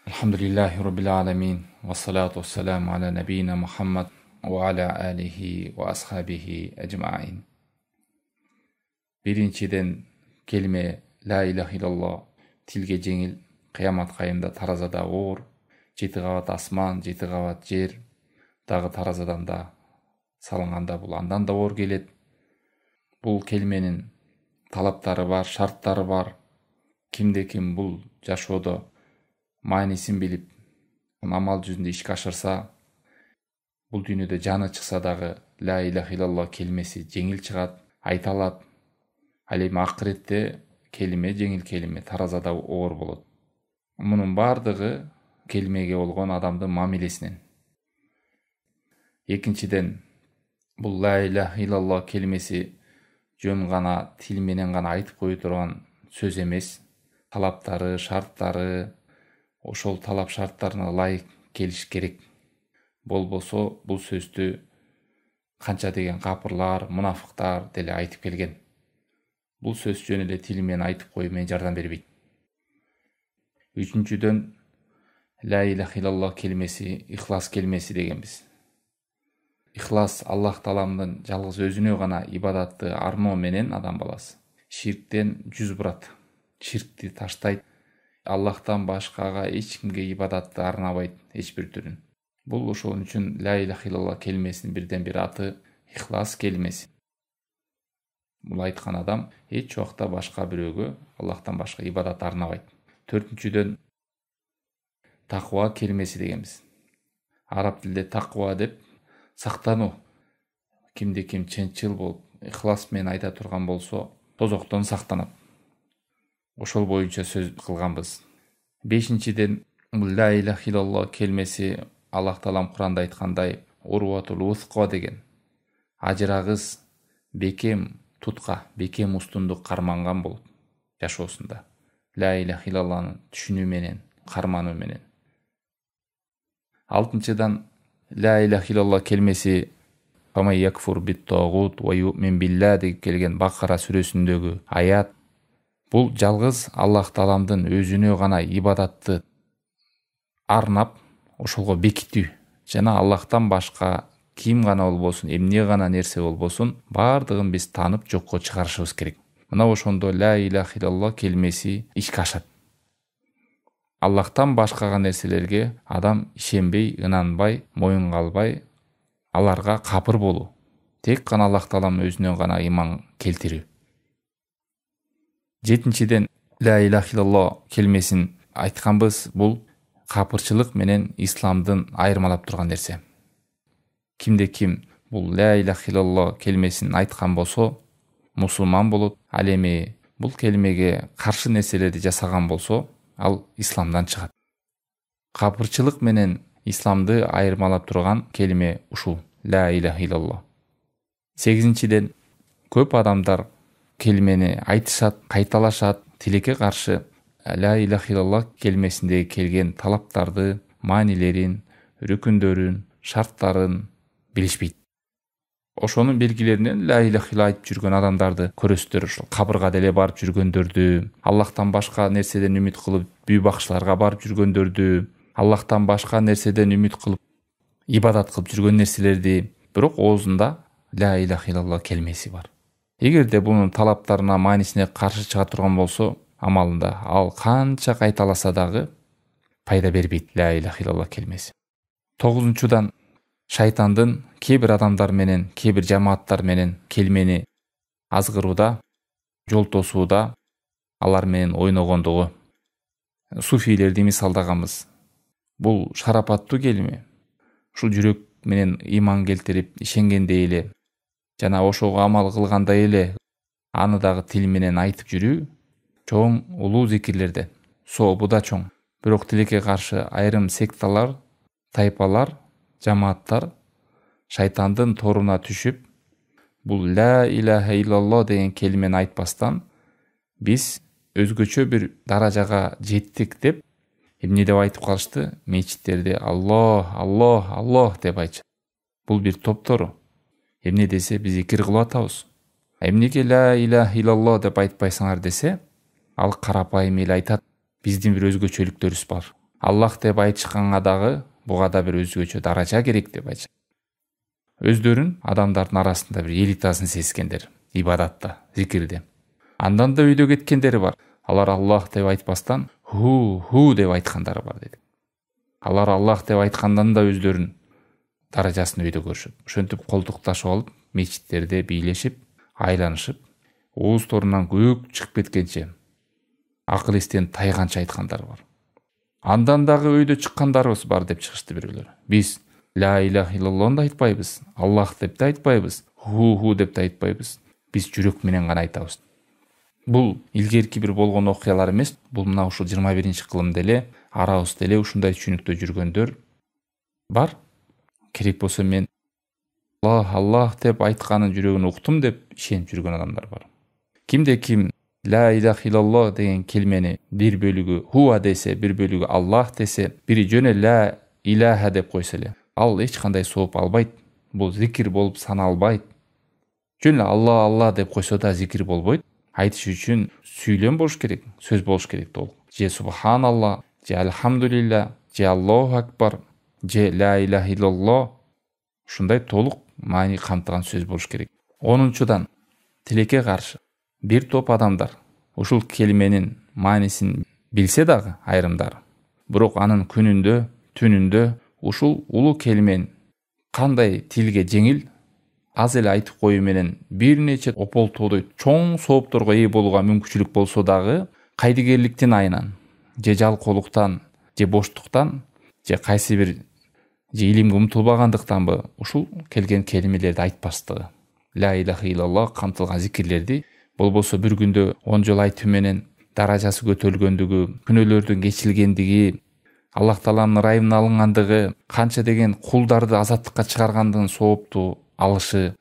Alhamdulillahi Rabbil Alamin. Wa salatu wassalamu ala nabiyina Muhammad wa ala alihi wa ashabihi ecma'in. Birinciden kelime La ilahe illallah tilge жеңил, кыямат кайымда таразада оор, 7 кабат асман, 7 кабат жер дагы таразадан да салынганда бул андан да оор келет. Бул келменин талаптары бар, шарттары бар. Кимде ким бул жашоодо маанисин билип, амал жүзүндө ишке ашырса, бул дүйнөдө жаны чыкса дагы Ла илаха илlallah келмеси жеңил чыгат, айта алат. Ал эми акыретте келиме жеңил келиме, таразада оор болот. Мунун бардыгы келимеге болгон адамдын мамилесинен. Экинчиден, бул Ла илаха илlallah келимеси жөн гана тил менен гана айтып кое турган сөз эмес. Талаптары, шарттары, ошол талап шарттарына ылайык келиш керек. Болбосо бул сөздү канча деген капырлар, мунафыктар деле айтып келген. Бул сөз жөн эле тил менен айтып кою менен жардам бербейт. Үчүнчүдөн, Ла илаха илlallah келмеси ихлас келмеси дегенбиз. Ихлас Аллах Тааламдын жалгыз өзүнө гана ибадатты арноо менен адам баласы ширктен жүз бурат. Ширкти таштайт. Аллахтан башкага эч кимге ибадатты арнабайт эч бир түрүн. Бул ошол үчүн Ла илаха илlallah келмесинин бирден бир аты ихлас келмеси. Бул айткан адам эч убакта башка бирөөгө Аллахтан башка ибадат арнабайт. Төртүнчүдөн, таква келмеси дегенбиз. Араб тилде таква деп сактануу. Кимде ким чынчыл болуп, ихлас менен айта турган болсо, тозоктон сактанат. Ошол боюнча сөз кылганбыз. Бешинчиден, Ла илаха илlallah келмеси Аллах Таалам Куранда айткандай урватул усқа деген. Ажырагыс бекем тутка, бекем устундук карманган болот жашоосунда. Ла илаха илlalloh'нун түшүнүү менен, кармануу менен. Алтынчыдан, Ла илаха илlallah келмеси Фаман якфур бит-тагут ва юъмин билла деп келген Бакара сүрөсүндөгү аят. Бул жалгыз Аллах Тааламдын өзүнө гана ибадатты арнап, ошолго бекитүү жана Аллахтан башка ким гана болбосун, эмне гана нерсе болбосун, бардыгын биз танып жокко чыгарышыбыз керек. Мына ошондо Ла илаха илlallah келмеси ишке ашат. Аллахтан башкага нерселерге адам ишенбей, ынанбай, моюнга албай, аларга капыр болуу. Тек гана Аллах Таалам өзүнө гана иман келтирүү. Жетинчиден, Ла илаха илlallah келмесин айтканбыз, бул капырчылык менен исламдын айырмалап турган нерсе. Кимде ким бул Ла илаха илlallah келмесин айткан болсо, мусулман болот. Ал эми бул келмеге каршы нерселерди жасаган болсо, ал исламдан чыгат. Капырчылык менен исламды айырмалап турган келме ушул Ла илаха илlallah. Сегизинчиден, көп адамдар келмени айтышат, кайталашат, тилекке каршы Ла илаха илlallah келмесиндеги келген талаптарды, маанилерин, рүкүндөрүн, шарттарын билишпейт. Ошонун белгилеринен Ла илаха илlallah айтып жүргөн адамдарды көрөсүздөр, ошол кабырга деле барып жүргөндөрдү, Аллахтан башка нерседен үмүт кылып бүй бакчыларга барып жүргөндөрдү, Аллахтан башка нерседен үмүт кылып ибадат кылып жүргөн нерселерди, бирок оозунда Ла илаха илlallah келмеси бар. Эгерде бунун талаптарына, маанисине каршы чыга турган болсо, амалында ал канча кайталаса дагы пайда бербейт Ла илаха илlallah келмеси. Тогузунчудан, шайтандын кээ бир адамдар менен, кээ бир жамааттар менен келмени азгырууда, жол тосууда, алар менен ойногондугу. Суфийлерди мисалдаганбыз. Бул шарапаттуу келме. Ушул жүрөк менен иман келтирип, ишенгендей эле жана ошого амал кылгандай эле аны дагы тил менен айтып жүрүү чоң улуу зикирлерден. Сообу да чоң. Бирок тилекке каршы айрым секталар, тайпалар, жамааттар шайтандын торуна түшүп, бул Ла илаха илlallah деген келмени айтпастан биз өзгөчө бир даражага жеттик деп эмне деп айтып калышты? Мечиттерде Аллах, Аллах, Аллах деп айтчу. Бул бир топтору. Эмне десе биз зикир кылып атабыз. Эмнеге Ла илаха илlallah деп айтпайсыңар десе, ал карапайым эле айтат. Биздин бир өзгөчөлүктөрүбүз бар. Аллах деп айтышканга дагы буга да бир өзгөчө даража керек деп айтышат. Өздөрүн адамдардын арасында бир элитасын сезгендер ибадатта, зикирде. Андан да өйдө кеткендери бар. Алар Аллах деп айтпастан ху деп айткандары бар деди. Алар Аллах деп айткандан да өздөрүн даражасын өйдө көрүшөт. Ошентип колтукташып алып, мечиттерде бийлешип, айланышып, ооз торунан көк чыгып кеткенче, акыл эстен тайганча айткандар бар. Андан дагы өйдө чыккандарыбыз бар деп чыгышты бирөөлөр. Биз ла илаха иллаллахты да айтпайбыз, Аллах деп да айтпайбыз, ху деп да айтпайбыз. Биз жүрөк менен гана айтабыз. Бул илгерки бир болгон окуялар эмес, бул мына ушул 21-кылымда эле арабызда эле ушундай түшүнүктө жүргөндөр бар. Керек болсо мен Аллах деп айтканын жүрөгүн уктум деп ишенип жүргөн адамдар бар. Кимде ким ла илаха иллаллах деген келмени бир бөлүгү хуа десе, бир бөлүгү Аллах десе, бири жөн эле ла илаха деп койсо эле, ал эч кандай сооп албайт. Бул зикир болуп саналбайт. Жөн эле Алла деп койсо да зикир болбойт. Айтыш үчүн сүйлөм болуш керек, сөз болуш керек толук. Же субханалла, же альхамдулилля, же Аллаху акбар, же ла илаха иллаллах. Ушундай толук маани камтыган сөз болуш керек. 10-чудан тилекке каршы бир топ адамдар ушул келменин маанисин билсе дагы айрымдары, бирок анын күнүндө, түнүндө ушул улуу келмен кандай тилге жеңил, аз эле айтып коюу менен бир нече ополтоодой чоң соопторго ээ болууга мүмкүнчүлүк болсо дагы, кайдыгерликтин айынан, же жалкоолуктан, же боштуктан, же кайсы бир же илимге умтулбагандыктанбы ушул келген келмелерди айтпастыгы, ла илаха иллаллах камтылган зикирлерди болбосо бир күндө 10 жолу айтуу менен даражасы көтөрүлгөндүгү, күнөөлөрдүн кечирилгендиги, Аллах Тааланын ырайымына алынгандыгы, канча деген кулдарды азаттыкка чыгаргандыгын соопту алышы,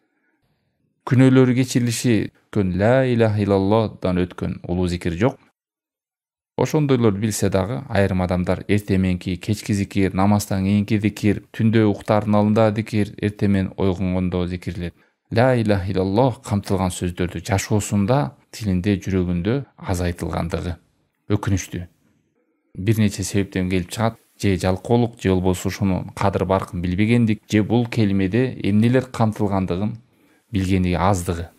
күнөөлөрү кечирилиши ла илаха иллаллахдан өткөн улуу зикир жок. Ошондойлорду билсе дагы айрым адамдар эртең мененки кечки зикир, намаздан кийинки зикир, түндө уктаардын алдында зикир, эртең менен ойгонгондо зикирлет. Ла илаха иллаллах камтылган сөздөрдү жашоосунда, тилинде, жүрөгүндө аз айтылгандыгы өкүнүчтүү. Бир нече себептен келип чыгат. Же жалкоолук, же болбосо ушунун кадыр баркын билбегендик, же бул келмеде эмнелер камтылгандыгын билгендиги аздыгы.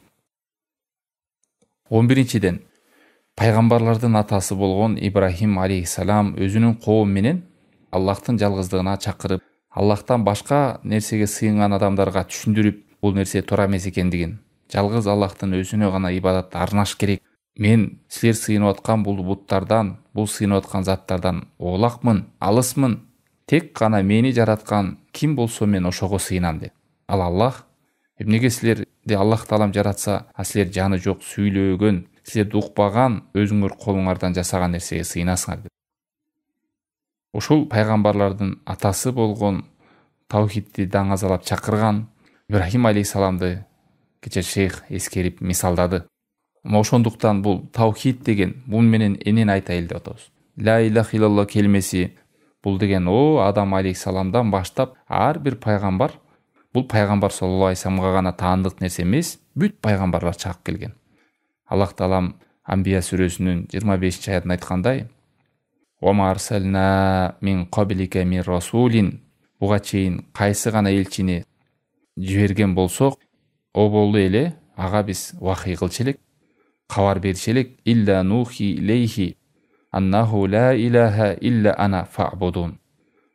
11-ден пайгамбарлардын атасы болгон Ибрахим алейхиссалам өзүнүн коому менен Аллахтын жалгыздыгына чакырып, Аллахтан башка нерсеге сыйынган адамдарга түшүндүрүп, бул нерсе туура эмес экендигин, жалгыз Аллахтын өзүнө гана ибадатты арнаш керек. Мен силер сыйынып аткан бул буттардан, бул сыйынып аткан заттардан оолакмын, алысмын. Тек гана мени жараткан ким болсо мен ошого сыйынам деп. Ал Аллах. Эмнеге силерди Аллах Таалам жаратса, а силер жаны жок, сүйлөгөн, силерди укпаган, өзүңөр колуңардан жасаган нерсеге сыйынасыңар деп. Ушул пайгамбарлардын атасы болгон, таухидти даңазалап чакырган Ибрахим алейхиссаламды кече шейх эскерип мисалдады. Ошондуктан бул таухид деген бул менен энен айтайын деп атабыз. Ла илаха иллаллах келмеси бул деген Адам алейхиссаламдан баштап ар бир пайгамбар, бул пайгамбар саллаллаху алейхи вассаламга гана таандык нерсе эмес, бүт пайгамбарлар чыгып келген. Аллах Таалам Анбия сүрөсүнүн 25-аятында айткандай: "Ва ма арсална мин qablika min rasulin", буга чейин кайсы гана элчини жиберген болсок, о болду эле ага биз вахий кылчу элек, кабар берчү элек, илля нухи илейхи аннаху ла илаха илля ана фа'будун.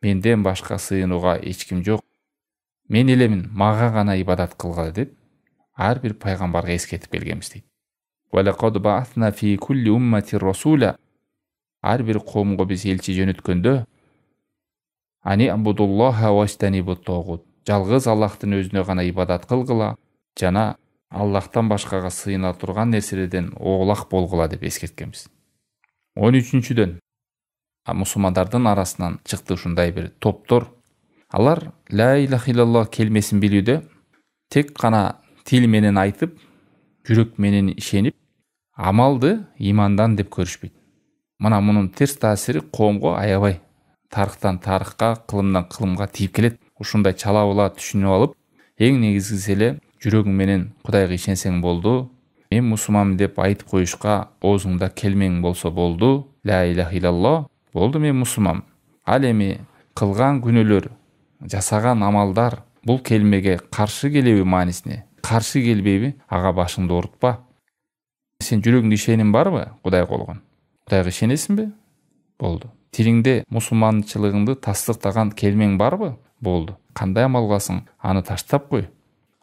Менден башка сыйынууга эч ким жок. Мен элемин, мага гана ибадат кылгыла деп ар бир пайгамбарга эскертип келгенбиз дейт. Ва лaqad ba'athna fi kulli ummatin rasula. Ар бир коомго биз элчи жөнөткөндө ани абудуллаха вастанибут тогут. Жалгыз Аллахтын өзүнө гана ибадат кылгыла жана Аллахтан башкага сыйына турган нерселерден оолак болгула деп эскерткенбиз. 13-дөн мусулмандардын арасынан чыкты ушундай бир топтор. Алар ла илаха иллаллах келмесин билүүдө тек гана тил менен айтып, жүрөк менен ишенип, амалды имандан деп көрүшпөйт. Мына мунун терс таасири коомго аябай тарыхтан тарыхка, кылымдан кылымга тийип келет. Ушундай чала була түшүнүп алып, эң негизгиси эле жүрөгүң менен Кудайга ишенсең болду. Мен мусулманмын деп айтып коюшка оозуңда келмең болсо болду. Ла илаха иллаллах болду, мен мусулманмын. Ал эми кылган күнөөлөр, жасаган амалдар бул келмеге каршы келеби маанисине? Каршы келбейби? Ага башыңды оорутпа. Сен жүрөгүңдө ишеним барбы? Кудай болгон. Кудайга ишенесиңби? Болду. Тилиңде мусулманчылыгыңды тастыктаган келмең барбы? Болду. Кандай амал кыласың? Аны таштап кой.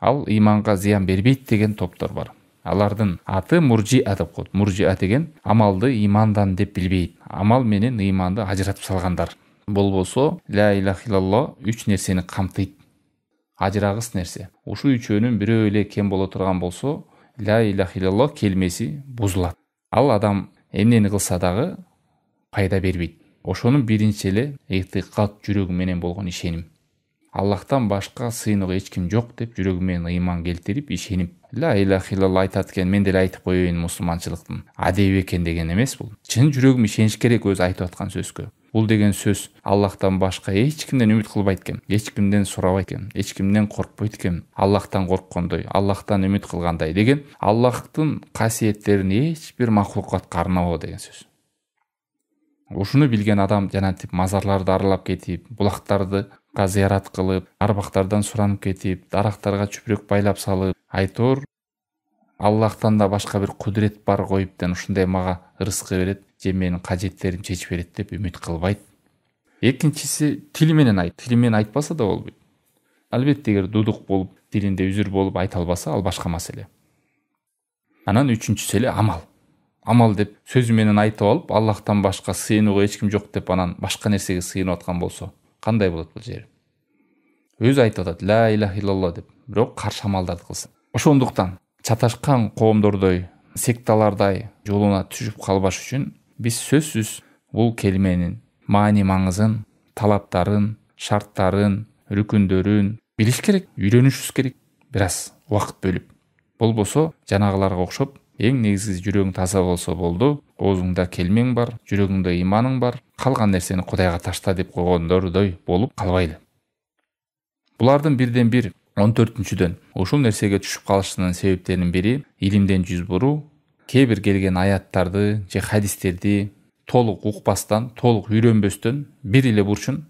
Ал иманга зыян бербейт деген топтор бар. Алардын аты муржиа деп коет. Муржиа деген амалды имандан деп билбейт. Амал менен иманды ажыратып салгандар. Болбосо ла илаха иллалло 3 нерсени камтыйт. Ажырагыс нерсе. Ушу үчөөнүн бирөө эле кем боло турган болсо, ла илаха иллалло келмеси бузулат. Ал адам эмнени кылса дагы пайда бербейт. Ошонун биринчи эле этикад, жүрөгү менен болгон ишеним. Аллахтан башка сыйынууга эч ким жок деп жүрөгү менен ыйман келтирип ишеним. Ла илаха иллалло айтат экен, мен деле айтып коеюн мусулманчылыктын адеби экен деген эмес бул. Чын жүрөгүм ишениш керек өзү айтып аткан сөзгө. Бул деген сөз Аллахтан башка эч кимден үмүт кылбайт экен, эч кимден сурабайт экен, эч кимден коркпойт экен. Аллахтан корккондой, Аллахтан үмүт кылгандай деген Аллахтын касиеттерин эч бир махлукатка арнабоо деген сөз. Ушуну билген адам жанатип мазарларды аралап кетип, булактарды зыярат кылып, арбактардан суранып кетип, дарактарга чүпүрөк байлап салып, айтор Аллахтан да башка бир кудурет бар коюптан ушундай мага ырыскы берет, же менин кажеттеримди чечип берет деп үмүт кылбайт. Экинчиси тили менен айт. Тили менен айтпаса да болбойт. Албетте эгер дудук болуп, тилинде үзүр болуп айта албаса, ал башка маселе. Анан үчүнчүсү эле амал. Амал деп сөзү менен айтып алып, Аллахтан башка сыйынууга эч ким жок деп анан башка нерсеге сыйынып аткан болсо, кандай болот бул жер? Өзү айтып атат ла илаха иллалло деп, бирок каршы амалдарды кылсын. Ошондуктан чаташкан коомдордой, секталардай жолуна түшүп калбаш үчүн биз сөзсүз бул келменин маани маңызын, талаптарын, шарттарын, рүкүндөрүн билиш керек, үйрөнүшүбүз керек. Бир аз убакыт бөлүп. Болбосо жанагыларга окшоп эң негизгиси жүрөгүң таза болсо болду, оозуңда келмең бар, жүрөгүңдө иманың бар, калган нерсени Кудайга ташта деп койгондордой болуп калбайлы. Булардын бирден бир 14-дөн ушул нерсеге түшүп калышынын себептеринин бири илимден жүз буруу, кээ бир келген аяттарды же хадистерди толук укпастан, толук үйрөнбөстөн бир эле бурчун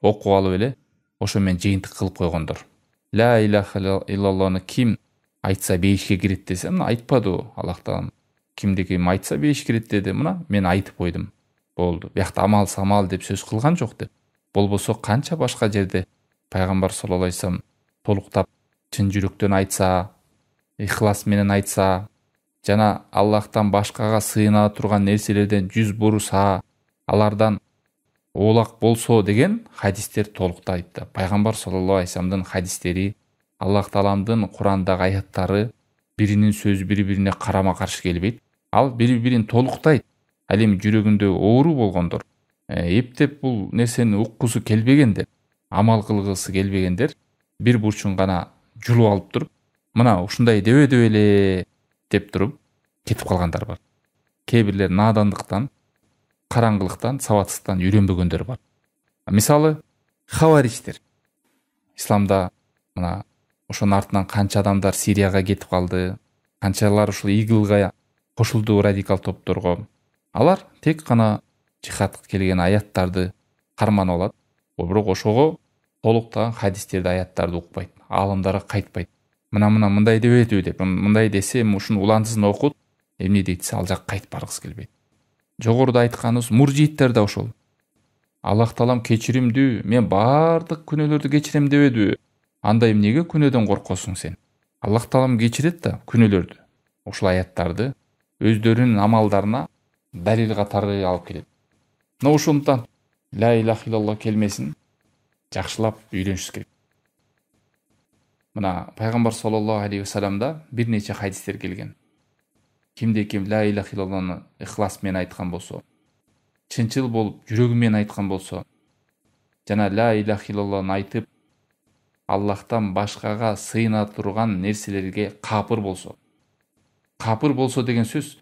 окуп алып эле ошо менен жыйынтык кылып койгондор. Ла илаха иллаллону ким айтса бейишке кирет десе, мына айтпады Аллах Таала. Кимди ким айтса бейишке кирет деди, мына мен айтып койдум. Болду. Биякта амал самал деп сөз кылган жок деп. Болбосо канча башка жерде пайгамбар саллаллаху алейхи вассалам толуктап чын жүрөктөн айтса, ихлас менен айтса, жана Аллахтан башкага сыйына турган нерселерден жүз буруса, алардан оолак болсо деген хадистер толукта айтты. Пайгамбар саллаллаху алейхи вассаламдын хадистери, Аллах Тааландын Курандагы аяттары биринин сөзү бири-бирине карама-каршы келбейт. Ал бири-бирин толуктайт. Ал эми жүрөгүндө оору болгондор, эптеп бул нерсени уккусу келбегендер, амал кылгысы келбегендер бир бурчун гана жулуп алып туруп, мына ушундай дебе эле деп туруп кетип калгандар бар. Кээ бирлер наадандыктан, караңгылыктан, сабатсыздыктан үйрөнбөгөндөр бар. Мисалы, хавариштер. Исламда мына ошонун артынан канча адамдар Сирияга кетип калды, канчалар ушул игылга кошулду радикал топторго. Алар тек гана жихадка келген аяттарды карманып алат, бирок ошого толуктаган хадистерди, аяттарды укпайт, аалымдарга кайтпайт. Мына мындай дебедиби деп, мындай десе ушунун улантысын окут, эмне дейтсе ал жак кайтып баргысы келбейт. Жогоруда айтканыбыз муржииттер да ошол. Аллах Таалам кечиримдүү, мен баардык күнөөлөрдү кечирем дебедиби? Анда эмнеге күнөөдөн коркосуң сен? Аллах Таалам кечирет да күнөөлөрдү. Ушул аяттарды өздөрүнүн амалдарына далил катары алып келет. Мына ошондуктан ла илаха иллалло келмесин жакшылап үйрөнүшүбүз керек. Мына пайгамбар саллаллаху алейхи вассаламда бир нече хадистер келген. Кимде ким ла илаха иллаллону ихлас менен айткан болсо, чынчыл болуп жүрөгү менен айткан болсо, жана ла илаха иллаллону айтып Аллахтан башкага сыйына турган нерселерге капыр болсо деген сөз,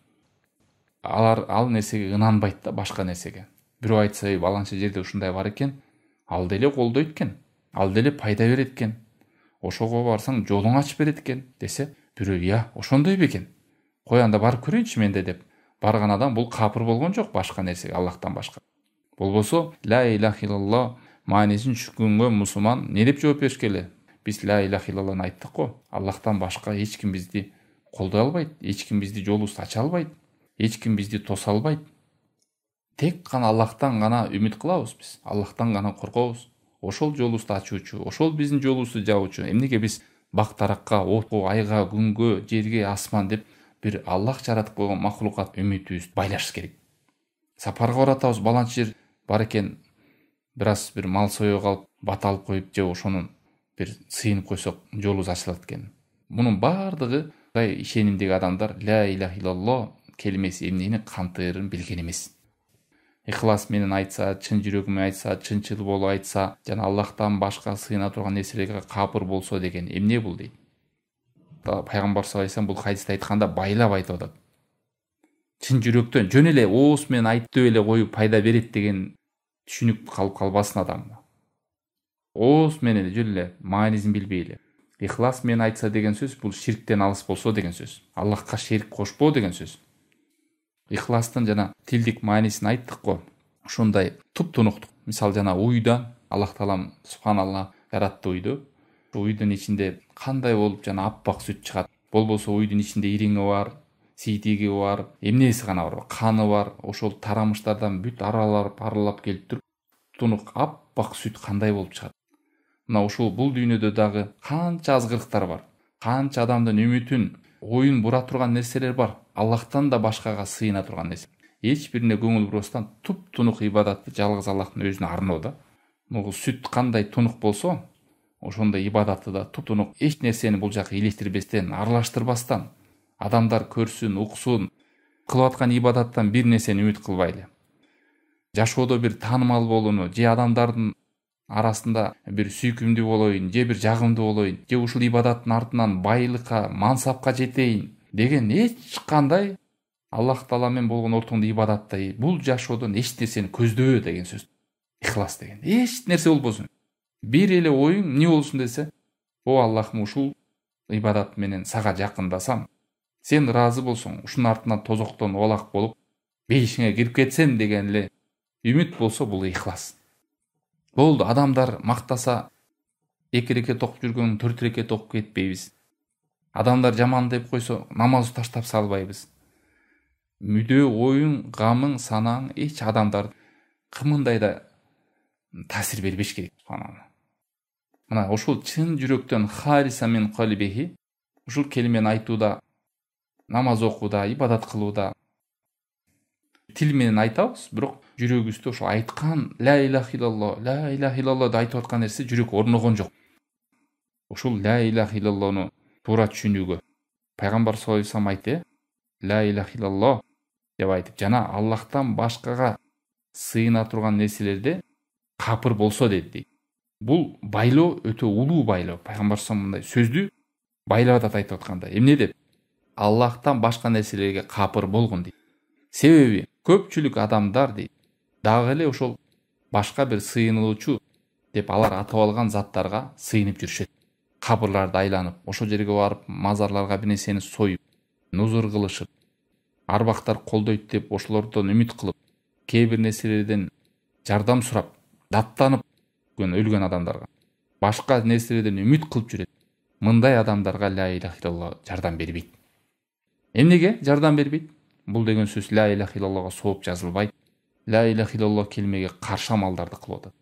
ал нерсеге ынанбайт да, башка нерсеге. Бирөө айтса, баланча жерде ушундай бар экен, ал деле колдойт экен, ал деле пайда берет экен, ошого барсаң жолуң ачып берет экен десе, бирөө ошондой бекен, кой анда барып көрөйүнчү менде деп барган адам бул капыр болгон жок башка нерсеге, Аллахтан башка. Болбосо ла илаха иллаллах маанисин түшүнгөнгө мусулман не деп жооп бериш керек? Биз ла илаха иллаллахны айттык го. Аллахтан башка эч ким бизди колдой албайт, эч ким бизди жолубузду ача албайт, эч ким бизди тоса албайт. Тек гана Аллахтан гана үмүт кылабыз биз. Аллахтан гана коркобуз. Ошол жолубузду ачуучу, ошол биздин жолубузду жабуучу. Эмнеге биз бак таракка, отко, айга, күнгө, жерге, асман деп бир Аллах жаратып койгон махлукат үмүтүбүздү байлашыбыз керек. Сапарга баратабыз, баланчы жер бар экен, бир аз бир мал союп алып, бат алып коюп же ошонун бир сыйынып койсок жолубуз ачылат экен. Мунун баардыгы ишенимдеги адамдар ла илаха иллаллах келмеси эмнени камтырын билген эмес. Ихлас менен айтса, чын жүрөгү менен айтса, чынчыл болуп айтса, жана Аллахтан башка сыйына турган нерселерге капыр болсо деген эмне бул дейт. Пайгамбар саллаллаху алейхи вассалам бул хадисте айтканда байлап айтып атат. Чын жүрөктөн жөн эле ооз менен айтып эле коюп пайда берет деген түшүнүк калып калбасын адам. Ооз менен жөн эле маанисин билбей эле. Ихлас менен айтса деген сөз бул ширктен алыс болсо деген сөз. Аллахка шерик кошпоо деген сөз. Ихластын жана тилдик маанисин айттык го. Ушундай туп-тунуктук. Мисалы жана уйдан Аллах таалам субханалла жаратты уйду. Уйдун ичинде кандай болуп жана аппак сүт чыгат. Болбосо уйдун ичинде ириңи бар, сейтиги бар, эмнеси гана бар, каны бар. Ошол тарамыштардан бүт аралап келип туруп, тунук аппак сүт кандай болуп чыгат. Мына ушул бул дүйнөдө дагы канча азгырыктар бар. Канча адамдын үмүтүн, оюн бура турган нерселер бар. Аллахтан да башкага сыйына турган нерсе. Эч бирине көңүл бурбастан туп-тунук ибадатты жалгыз Аллахтын өзүнө арноо да. Могу сүт кандай тунук болсо, ошондой ибадатты да туп-тунук, эч нерсени бул жака иликтирбестен, аралаштырбастан, адамдар көрсүн, уксун, кылып аткан ибадаттан бир нерсени үмүт кылбайлы. Жашоодо бир таанымал болууну, же адамдардын арасында бир сүйкүмдүү болоюн, же бир жагымдуу болоюн, же ушул ибадаттын артынан байлыкка, мансапка жетейин деген эч кандай Аллах Таала менен болгон ортоңдо ибадаттай бул жашоодон эч нерсени көздөбө деген сөз. Ихлас деген. Эч нерсе болбосун. Бир эле оюң эмне болсун десе, о Аллахым, ушул ибадат менен сага жакындасам, сен ыраазы болсоң, ушунун артынан тозоктон олак болуп, бейишиңе кирип кетсем деген эле үмүт болсо, бул ихлас. Болду, адамдар мактаса 2 рекет окуп жүргөн 4 рекет окуп кетпейбиз. Адамдар жаман деп койсо, намазды таштап салбайбыз. Мүдө, оюң, гамың, санаң эч адамдар кымындай да таасир бербеш керек. Мына ошол чын жүрөктөн хариса мен калбихи, ушул келмени айтууда, намаз окууда, ибадат кылууда тил менен айтабыз, бирок жүрөгүбүздө ошо айткан ла илаха иллаллах деп айтып аткан нерсе жүрөк орногон жок. Ушул ла илаха иллаллахны туура түшүнүүгө пайгамбар саллаллаху алейхи вассалам айтты, ла илаха иллаллах деп айтып, жана Аллахтан башкага сыйына турган нерселерде капыр болсо деди. Бул байлоо өтө улуу байлоо. Пайгамбар саллаллаху алейхи вассалам мындай сөздү байлап айтып атканда, эмне деп? Аллахтан башка нерселерге капыр болгон дейт. Себеби көпчүлүк адамдар дейт, дагы эле ошол башка бир сыйынылуучу деп алар атап алган заттарга сыйынып жүрүшөт. Кабырларды айланып, ошол жерге барып, мазарларга бир нерсени союп, нузур кылышып, арбактар колдойт деп ошолордон үмүт кылып, кээ бир нерселерден жардам сурап, даттанып өлгөн адамдарга, башка нерселерден үмүт кылып жүрөт. Мындай адамдарга ла илаха иллаллах жардам бербейт. Эмнеге жардам бербейт? Бул деген сөз ла илаха иллаллахга сооп жазылбайт. Ла илаха иллаллах келмеге каршы амалдарды кылып атат.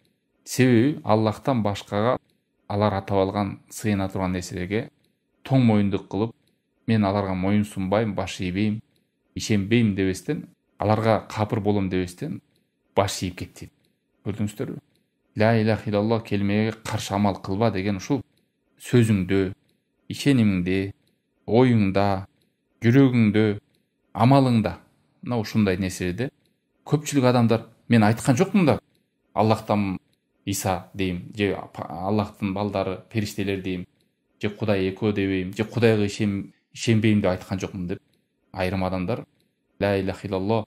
Себеби Аллахтан башкага алар атап алган сыйына турган нерселерге тоң моюндук кылып, мен аларга моюн сунбайм, баш ийбейм, ишенбейм дебестен, аларга капыр болом дебестен баш ийип кетти. Көрдүңүздөрбү? Ла илаха иллаллах келмеге каршы амал кылба деген ушул сөзүңдө, ишенимиңде, оюңда, жүрөгүңдө, амалыңда, мына ушундай нерселерде көпчүлүк адамдар мен айткан жокмун да Аллахтан Иса дейм, же Аллахтын балдары, периштелер дейм, же Кудай экөө дебейм, же Кудайга ишенбейм деп айткан жокмун деп айрым адамдар ла илаха иллаллах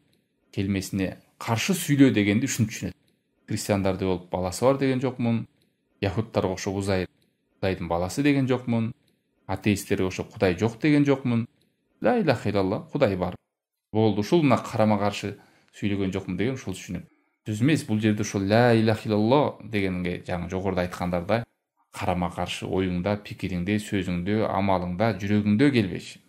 келмесине каршы сүйлөө дегенди ушинтип түшүнөт. Христиандарда болуп баласы бар деген жокмун, яхудтарга окшоп Кудайдын баласы деген жокмун, атеисттерге окшоп Кудай жок деген жокмун. Ла илаха иллаллах, Кудай бар. Болду, ушулуна карама каршы сүйлөгөн жокмун деген ушул түшүнөт. сөз эмес. Бул жерде ошол ла илаха иллалло дегенге жаңы жогоруда айткандардай карама каршы оюңда, пикириңде, сөзүңдө, амалыңда, жүрөгүңдө келбеши.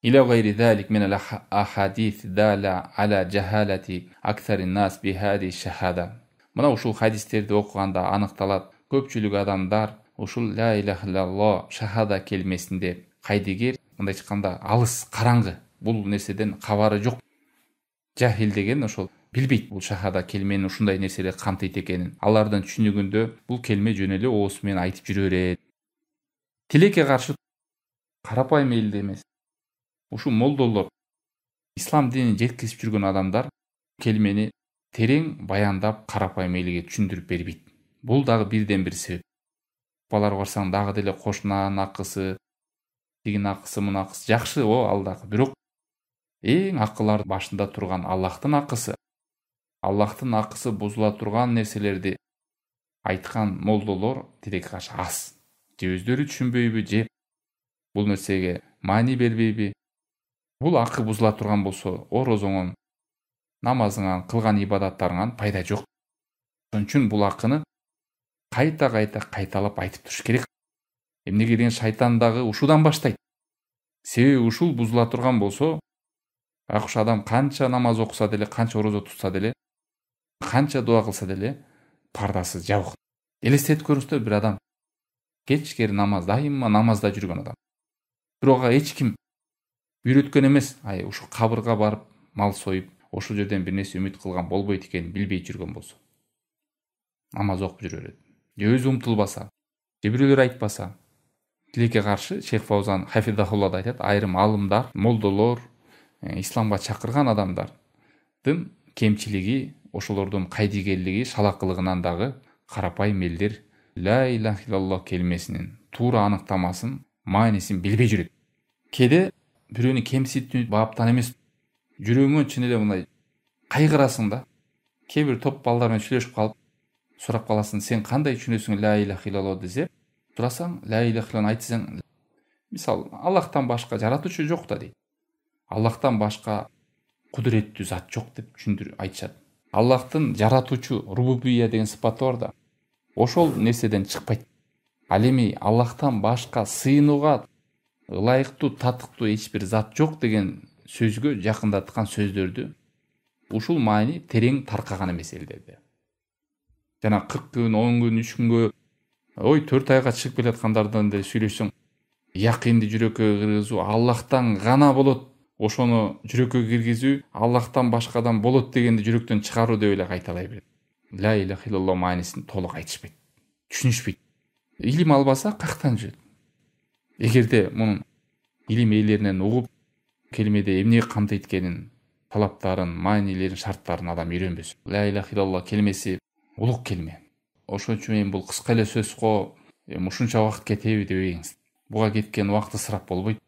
إلى غير ذلك من الأحاديث دالة على جهالة أكثر الناس بهذه الشهادة. Мына ушул хадистерди окуганда аныкталат, көпчүлүк адамдар ушул ла илаха иллалло шахада келмесинде кайдыгер, мындай айтканда алыс, караңгы, бул нерседен кабары жок. Жахил деген ошол билбейт бул шахада келменин ушундай нерселер камтыйт экенин. Алардын түшүнүгүндө бул келме жөн эле оосу менен айтып жүрө берет. Тилекке каршы карапайым элде эмес. Ушул молдолор, ислам динин жеткизип жүргөн адамдар келмени терең баяндап карапайым элге түшүндүрүп бербейт. Бул дагы бирден бир себеп. Балар барсаң дагы деле кошунанын акысы, тигин акысы, мунун акысы жакшы, ал дагы. Бирок эң акылар башында турган Аллахтын акысы. Аллахтын акысы бузула турган нерселерди айткан молдолор тилекке каршы аз. Же өздөрү түшүнбөйбү, же бул нерсеге маани бербейби? Бул акы бузула турган болсо, орозоңон, намазыңан, кылган ибадаттарыңан пайда жок. Ошон үчүн бул акыны кайта-кайта кайталап айтып туруш керек. Эмнеге деген шайтан дагы ушудан баштайт. Себеби ушул бузула турган болсо, акыш адам канча намаз окуса деле, канча орозо тутса деле, канча дуа кылса деле, пардасы жабык. Элестетип көрүңүздөр, бир адам кечкери намаз, дайыма намазда жүргөн адам. Бирок эч ким үйрөткөн эмес, ушу кабырга барып мал союп, ошол жерден бир нерсе үмүт кылган болбойт экенин билбей жүргөн болсо, намаз окуп жүрө берет. Же өзү умтулбаса, же бирөөлөр айтпаса. Тилекке каршы Шейх Фаузан хафизахуллах айтат, айрым алымдар, молдолор, исламга чакырган адамдардын кемчилиги, ошолордун кайдыгерлиги, шалакылыгынан дагы карапайым элдер ла илаха иллалло келмесинин туура аныктамасын, маанисин билбей жүрөт. Кээде бирөөнү кемситүү баптан эмес, жүрөгүңөн чын эле мындай кайгырасың да. Кээ бир топ балдар менен сүйлөшүп калып, сурап каласың, сен кандай түшүнөсүң ла илаха иллалло десе, турасаң, ла илаха иллалло айтсаң, мисалы, Аллахтан башка жаратуучу жок да дейт. Аллахтан башка кудуреттүү зат жок деп түшүндүрүп айтышат. Аллахтын жаратуучу рубубия деген сыпаты бар да. Ошол нерседен чыкпайт. Ал эми Аллахтан башка сыйынууга ылайыктуу, татыктуу эч бир зат жок деген сөзгө жакындаткан сөздөрдү ушул маани терең таркаган эмес элдерде. Жана 40 күн, 10 күн, 3 күнгө, 4 айга чыгып келаткандардан деле сүйлөшсөң, якынды жүрөккө киргизүү Аллахтан гана болот. Ошону жүрөккө киргизүү Аллахтан башкадан болот дегенди жүрөктөн чыгаруу деп эле кайталай берет. Ла илаха иллалло маанисин толук айтышпайт, түшүнүшпөйт. Илим албаса каяктан жүрөт? Эгерде мунун илим ээлеринен угуп, келмеде эмне камтыйт экенин, талаптарын, маанилерин, шарттарын адам үйрөнбөсө. Ла илаха иллалло келмеси улук келме. Ошон үчүн мен бул кыска эле сөз го, ушунча убакыт кетеби дебейсиз. Буга кеткен убакыт ысырап болбойт.